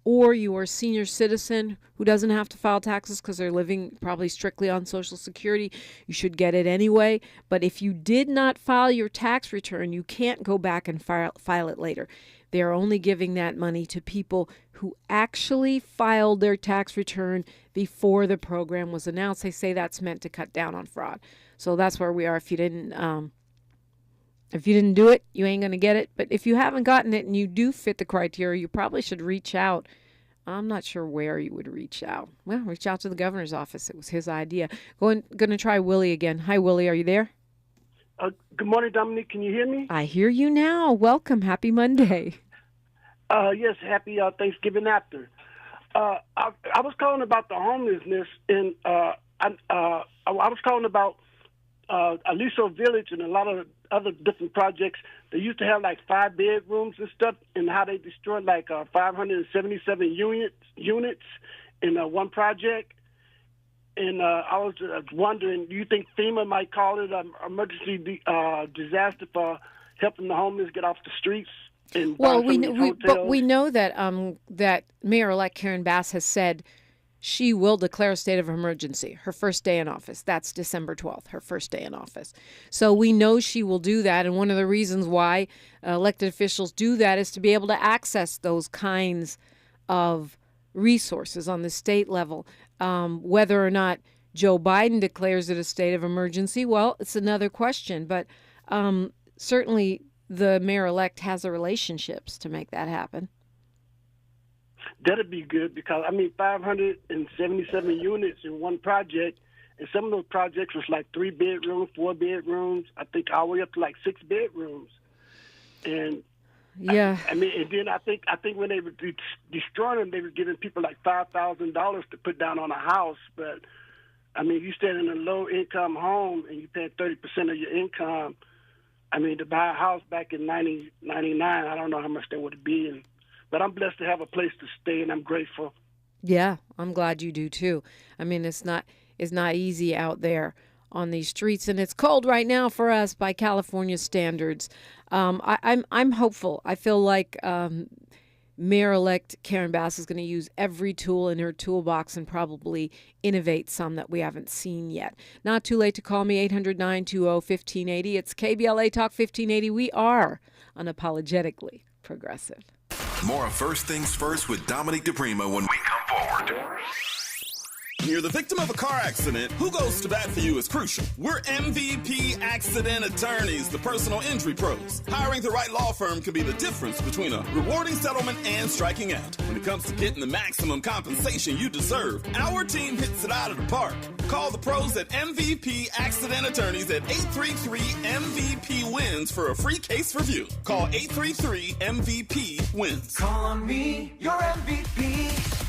H: or you are a senior citizen who doesn't have to file taxes because they're living probably strictly on Social Security, you should get it anyway. But if you did not file your tax return, you can't go back and file it later. They are only giving that money to people who actually filed their tax return before the program was announced. They say that's meant to cut down on fraud. So that's where we are. If you didn't do it, you ain't going to get it. But if you haven't gotten it and you do fit the criteria, you probably should reach out. I'm not sure where you would reach out. Well, reach out to the governor's office. It was his idea. Going to try Willie again. Hi, Willie. Are you there?
A: Good morning, Dominique. Can you hear me?
H: I hear you now. Welcome. Happy Monday.
A: Yes, happy Thanksgiving after. I was calling about the homelessness, and I was calling about Aliso Village and a lot of other different projects. They used to have like 5 bedrooms and stuff, and how they destroyed like 577 units in one project. And I was wondering, do you think FEMA might call it an emergency disaster for helping the homeless get off the streets?
H: Well, we know that that Mayor-elect Karen Bass has said she will declare a state of emergency. Her first day in office. That's December 12th, her first day in office. So we know she will do that. And one of the reasons why elected officials do that is to be able to access those kinds of resources on the state level. Whether or not Joe Biden declares it a state of emergency, well, it's another question. But certainly the mayor-elect has the relationships to make that happen.
A: That'd be good because, 577 units in one project, and some of those projects was like 3 bedrooms, 4 bedrooms, I think all the way up to like 6 bedrooms. And
H: yeah,
A: and then I think when they were destroying them, they were giving people like $5,000 to put down on a house. But you stay in a low-income home and you pay 30% of your income. To buy a house back in 1999, I don't know how much that would have been. But I'm blessed to have a place to stay, and I'm grateful.
H: Yeah, I'm glad you do too. It's not easy out there on these streets, and it's cold right now for us by California standards. I'm hopeful. I feel like Mayor-elect Karen Bass is going to use every tool in her toolbox and probably innovate some that we haven't seen yet. Not too late to call me, 800-920-1580. It's KBLA Talk 1580. We are unapologetically progressive.
C: More of First Things First with Dominique DiPrima when we come forward.
E: When you're the victim of a car accident, who goes to bat for you is crucial. We're MVP Accident Attorneys, the personal injury pros. Hiring the right law firm can be the difference between a rewarding settlement and striking out. When it comes to getting the maximum compensation you deserve, our team hits it out of the park. Call the pros at MVP Accident Attorneys at 833-MVP-WINS for a free case review. Call 833-MVP-WINS.
F: Call on me, your MVP.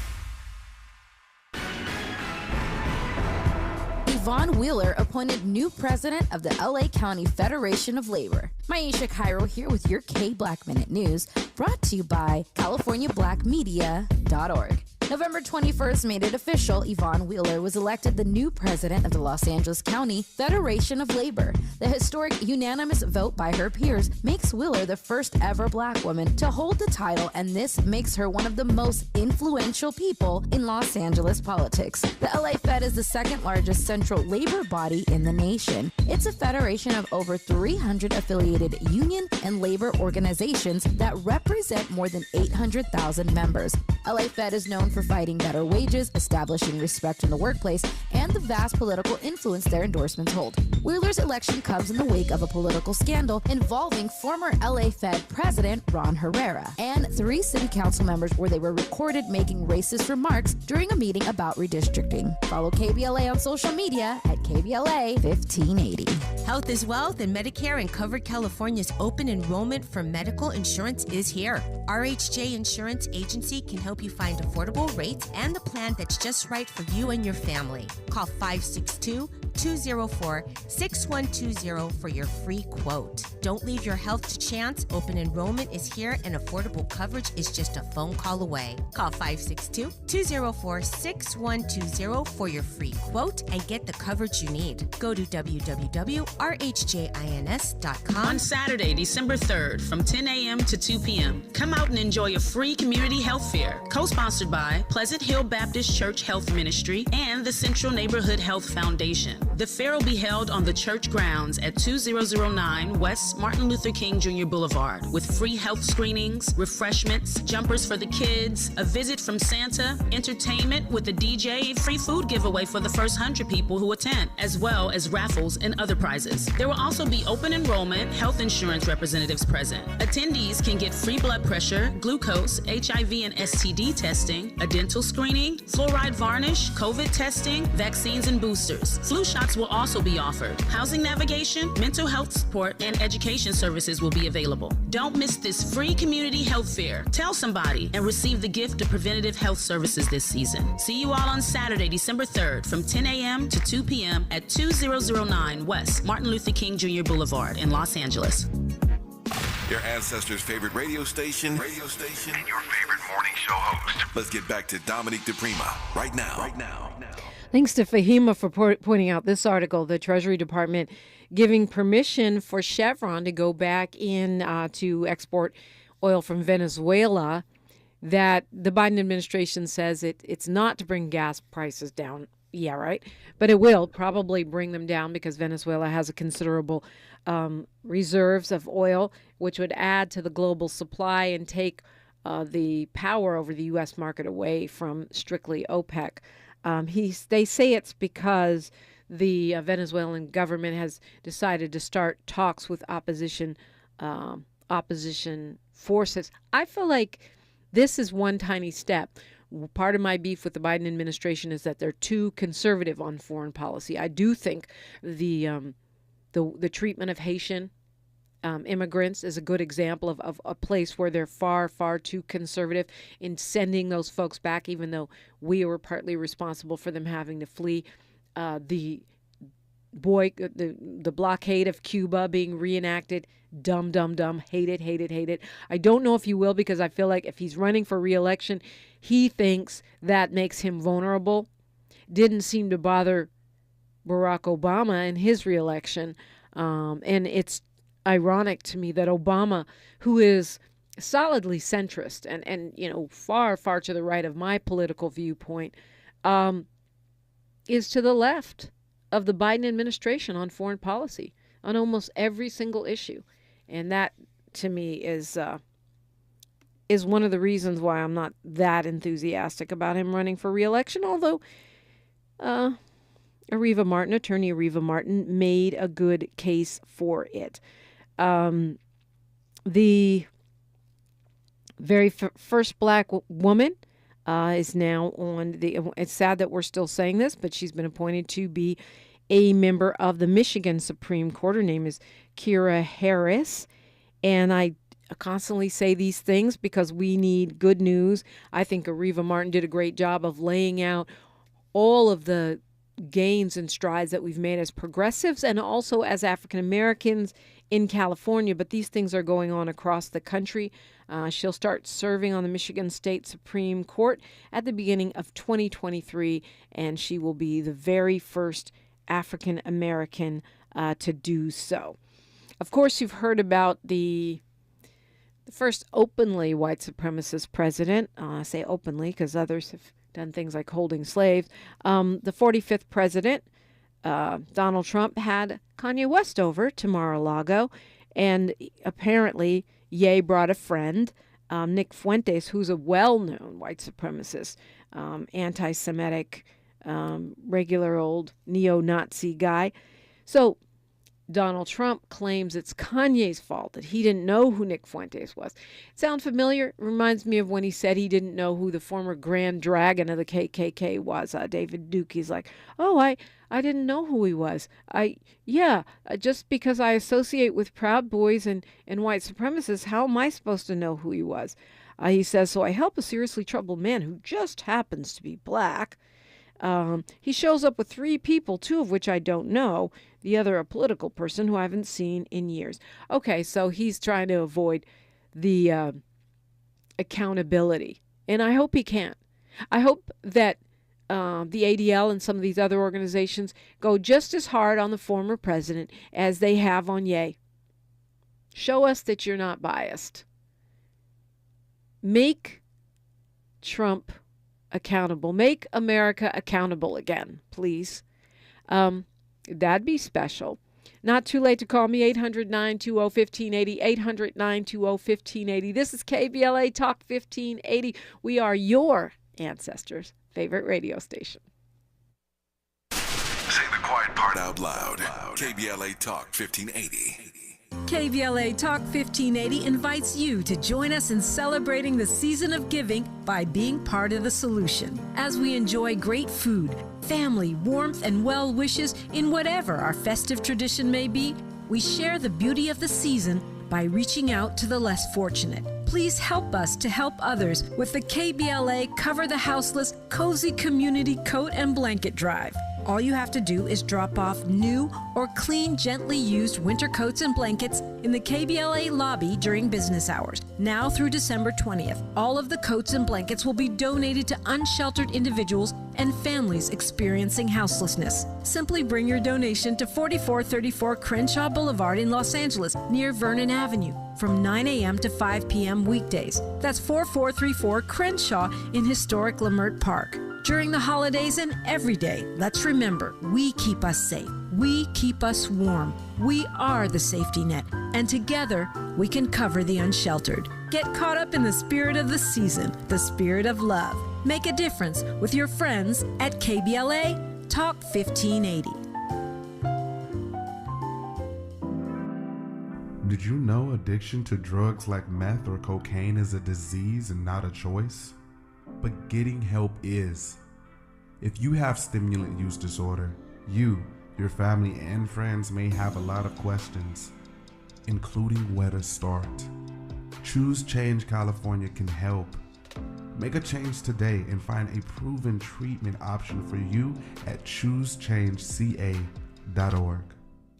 B: Yvonne Wheeler appointed new president of the LA County Federation of Labor. Maisha Cairo here with your K-Black Minute News, brought to you by CaliforniaBlackMedia.org. November 21st made it official. Yvonne Wheeler was elected the new president of the Los Angeles County Federation of Labor. The historic unanimous vote by her peers makes Wheeler the first ever black woman to hold the title, and this makes her one of the most influential people in Los Angeles politics. The LA Fed is the second largest central labor body in the nation. It's a federation of over 300 affiliated union and labor organizations that represent more than 800,000 members. LA Fed is known for fighting better wages, establishing respect in the workplace, and the vast political influence their endorsements hold. Wheeler's election comes in the wake of a political scandal involving former LA Fed President Ron Herrera and 3 city council members where they were recorded making racist remarks during a meeting about redistricting. Follow KBLA on social media at KBLA 1580.
G: Health is Wealth and Medicare and Covered California's open enrollment for medical insurance is here. RHJ Insurance Agency can help you find affordable rates and the plan that's just right for you and your family. Call 562-204-6120 for your free quote. Don't leave your health to chance. Open enrollment is here and affordable coverage is just a phone call away. Call 562-204-6120 for your free quote and get the coverage you need. Go to www.rhjins.com.
J: On Saturday, December 3rd from 10 a.m. to 2 p.m., come out and enjoy a free community health fair, co-sponsored by Pleasant Hill Baptist Church Health Ministry and the Central Neighborhood Health Foundation. The fair will be held on the church grounds at 2009 West Martin Luther King Jr. Boulevard with free health screenings, refreshments, jumpers for the kids, a visit from Santa, entertainment with a DJ, free food giveaway for the first 100 people who attend, as well as raffles and other prizes. There will also be open enrollment health insurance representatives present. Attendees can get free blood pressure, glucose, HIV and STD testing, a dental screening, fluoride varnish, COVID testing, vaccines and boosters. Flu shots will also be offered. Housing navigation, mental health support, and education services will be available. Don't miss this free community health fair. Tell somebody and receive the gift of preventative health services this season. See you all on Saturday, December 3rd from 10 a.m. to 2 p.m. at 2009 West Martin Luther King Jr. Boulevard in Los Angeles.
C: Your ancestors' favorite radio station, and your favorite morning show host. Let's get back to Dominique DiPrima right now.
H: Thanks to Fahima for pointing out this article. The Treasury Department giving permission for Chevron to go back in to export oil from Venezuela. That the Biden administration says it's not to bring gas prices down. Yeah, right. But it will probably bring them down because Venezuela has a considerable reserves of oil, which would add to the global supply and take the power over the U.S. market away from strictly OPEC. They say it's because the Venezuelan government has decided to start talks with opposition forces. I feel like this is one tiny step. Part of my beef with the Biden administration is that they're too conservative on foreign policy. I do think the treatment of Haitian immigrants is a good example of a place where they're far, far too conservative in sending those folks back, even though we were partly responsible for them having to flee. The blockade of Cuba being reenacted, dumb. Hate it. I don't know if you will, because I feel like if he's running for re-election, he thinks that makes him vulnerable. Didn't seem to bother Barack Obama in his re-election. And it's ironic to me that Obama, who is solidly centrist and far, far to the right of my political viewpoint, is to the left of the Biden administration on foreign policy on almost every single issue. And that, to me, is one of the reasons why I'm not that enthusiastic about him running for re-election, although Attorney Areva Martin made a good case for it. The very first black woman is now on the, it's sad that we're still saying this, but she's been appointed to be a member of the Michigan Supreme Court. Her name is Kira Harris. And I constantly say these things because we need good news. I think Areva Martin did a great job of laying out all of the gains and strides that we've made as progressives and also as African Americans in California. But these things are going on across the country. She'll start serving on the Michigan State Supreme Court at the beginning of 2023, and she will be the very first African American to do so. Of course, you've heard about the first openly white supremacist president. I say openly because others have done things like holding slaves. The 45th president, Donald Trump, had Kanye West over to Mar-a-Lago, and apparently Ye brought a friend, Nick Fuentes, who's a well-known white supremacist, anti-Semitic, regular old neo-Nazi guy. So Donald Trump claims it's Kanye's fault, that he didn't know who Nick Fuentes was. Sound familiar? It reminds me of when he said he didn't know who the former Grand Dragon of the KKK was. David Duke, he's like, oh, I didn't know who he was. Just because I associate with Proud Boys and white supremacists, how am I supposed to know who he was? He says, so I help a seriously troubled man who just happens to be black. He shows up with 3 people, 2 of which I don't know. The other, a political person who I haven't seen in years. Okay, so he's trying to avoid the accountability. And I hope he can. I hope that the ADL and some of these other organizations go just as hard on the former president as they have on Ye. Show us that you're not biased. Make Trump accountable. Make America accountable again, please. That'd be special. Not too late to call me, 800-920-1580, 800-920-1580. This is KBLA Talk 1580. We are your ancestors' favorite radio station.
C: Say the quiet part out loud. KBLA Talk 1580.
W: KBLA Talk 1580 invites you to join us in celebrating the season of giving by being part of the solution. As we enjoy great food, family, warmth, and well wishes in whatever our festive tradition may be, we share the beauty of the season by reaching out to the less fortunate. Please help us to help others with the KBLA Cover the Houseless Cozy Community Coat and Blanket Drive. All you have to do is drop off new or clean, gently used winter coats and blankets in the KBLA lobby during business hours. Now through December 20th, all of the coats and blankets will be donated to unsheltered individuals and families experiencing houselessness. Simply bring your donation to 4434 Crenshaw Boulevard in Los Angeles, near Vernon Avenue, from 9 a.m. to 5 p.m. weekdays. That's 4434 Crenshaw in historic Leimert Park. During the holidays and every day, let's remember, we keep us safe. We keep us warm. We are the safety net. And together, we can cover the unsheltered. Get caught up in the spirit of the season, the spirit of love. Make a difference with your friends at KBLA Talk 1580.
K: Did you know addiction to drugs like meth or cocaine is a disease and not a choice? But getting help is. If you have stimulant use disorder, you, your family, and friends may have a lot of questions, including where to start. Choose Change California can help. Make a change today and find a proven treatment option for you at choosechangeca.org.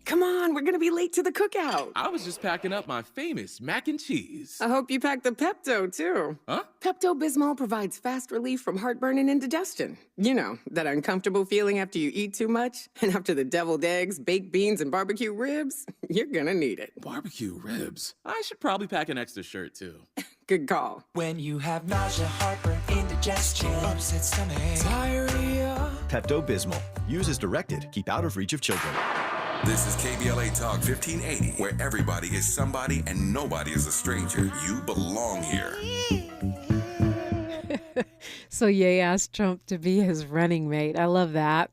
L: Come on, we're gonna be late to the cookout.
M: I was just packing up my famous mac and cheese.
L: I hope you packed the Pepto, too.
M: Huh?
L: Pepto-Bismol provides fast relief from heartburn and indigestion. You know, that uncomfortable feeling after you eat too much? And after the deviled eggs, baked beans, and barbecue ribs? You're gonna need it.
M: Barbecue ribs? I should probably pack an extra shirt, too.
L: Good call.
F: When you have nausea, heartburn, indigestion, upset stomach, diarrhea.
N: Pepto-Bismol. Use as directed. Keep out of reach of children.
C: This is KBLA Talk 1580, where everybody is somebody and nobody is a stranger. You belong here.
H: So Ye asked Trump to be his running mate. I love that.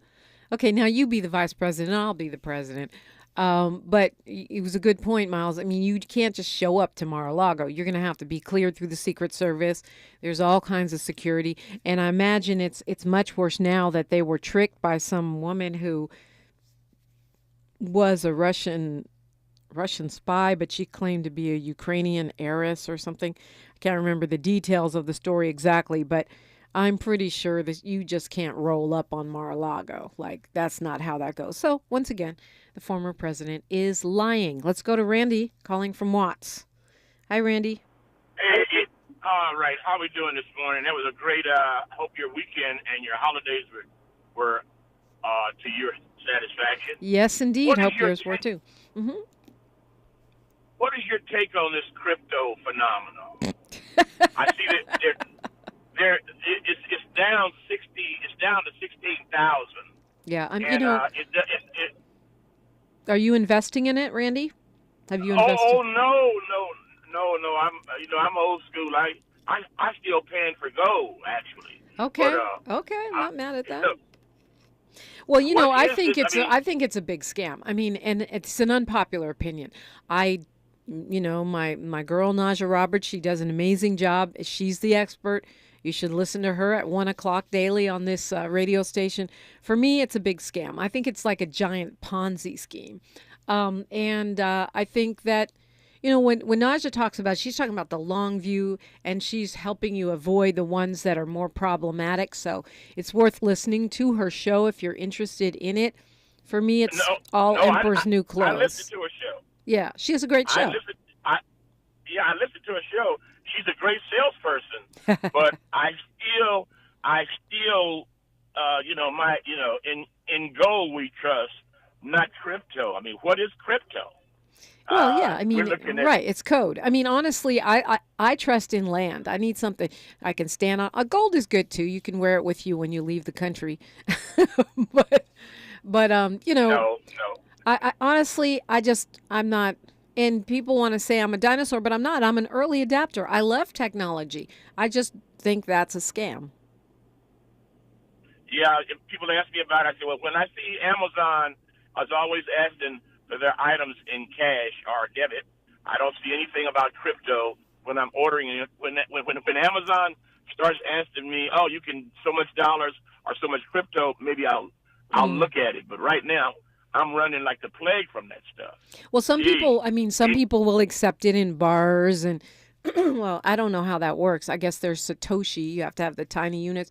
H: Okay, now you be the vice president, I'll be the president. But it was a good point, Miles. I mean, you can't just show up to Mar-a-Lago. You're going to have to be cleared through the Secret Service. There's all kinds of security. And I imagine it's much worse now that they were tricked by some woman who was a Russian spy, but she claimed to be a Ukrainian heiress or something. I can't remember the details of the story exactly, but I'm pretty sure that you just can't roll up on Mar-a-Lago. Like, that's not how that goes. So, once again, the former president is lying. Let's go to Randy calling from Watts. Hi, Randy.
O: Hey, all right. How are we doing this morning? That was a great, hope your weekend and your holidays were to your satisfaction.
H: Yes, indeed. Hope yours were too. Mm-hmm.
O: What is your take on this crypto phenomenon? I see that it's down 60. It's down to 16,000.
H: Yeah,
O: and,
H: are you investing in it, Randy? Have you invested?
O: Oh no. I'm old school. I still paying for gold actually.
H: Okay.
O: But,
H: okay, I'm not mad at that. Well, I think it's a big scam. I mean, and it's an unpopular opinion. My girl Naja Roberts, she does an amazing job. She's the expert. You should listen to her at 1:00 daily on this radio station. For me, it's a big scam. I think it's like a giant Ponzi scheme. And I think that, when Naja talks about, she's talking about the long view, and she's helping you avoid the ones that are more problematic. So it's worth listening to her show if you're interested in it. For me, it's Emperor's New Clothes.
O: I listened to her show.
H: Yeah, she has a great show.
O: I listened to her show. She's a great salesperson, but I still, in gold we trust, not crypto. I mean, what is crypto?
H: Well, yeah, I mean, right, it's code. I mean, honestly, I trust in land. I need something I can stand on. Gold is good too. You can wear it with you when you leave the country. but
O: No.
H: I honestly, I'm not. And people want to say I'm a dinosaur, but I'm not. I'm an early adapter. I love technology. I just think that's a scam.
O: Yeah, if people ask me about it, I say, well, when I see Amazon, I was always asking for their items in cash or debit. I don't see anything about crypto when I'm ordering it. When Amazon starts asking me, oh, you can so much dollars or so much crypto, maybe I'll look at it. But right now, I'm running like the plague from that stuff.
H: Well, some people will accept it in bars and, well, I don't know how that works. I guess there's Satoshi. You have to have the tiny units.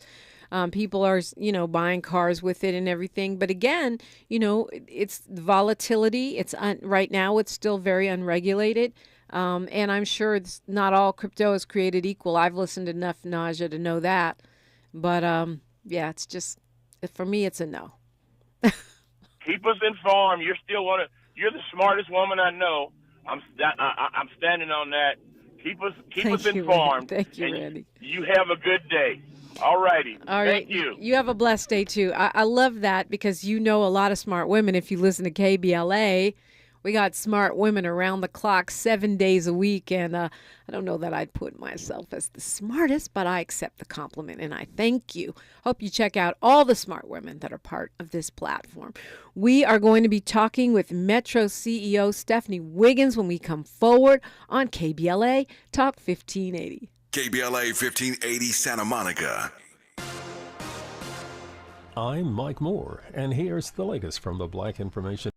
H: People are, buying cars with it and everything. But again, it's volatility. Right now, it's still very unregulated. And I'm sure it's not all crypto is created equal. I've listened enough Naja to know that. But, it's just, for me, it's a no.
O: Keep us informed. You're the smartest woman I know. I'm standing on that. Keep us informed.
H: Thank you, Randy.
O: You have a good day. All righty.
H: All right.
O: Thank you.
H: You have a blessed day too. I love that because you know a lot of smart women. If you listen to KBLA, we got smart women around the clock 7 days a week. And I don't know that I'd put myself as the smartest, but I accept the compliment and I thank you. Hope you check out all the smart women that are part of this platform. We are going to be talking with Metro CEO Stephanie Wiggins when we come forward on KBLA Talk 1580.
C: KBLA 1580 Santa Monica.
P: I'm Mike Moore, and here's the latest from the Black Information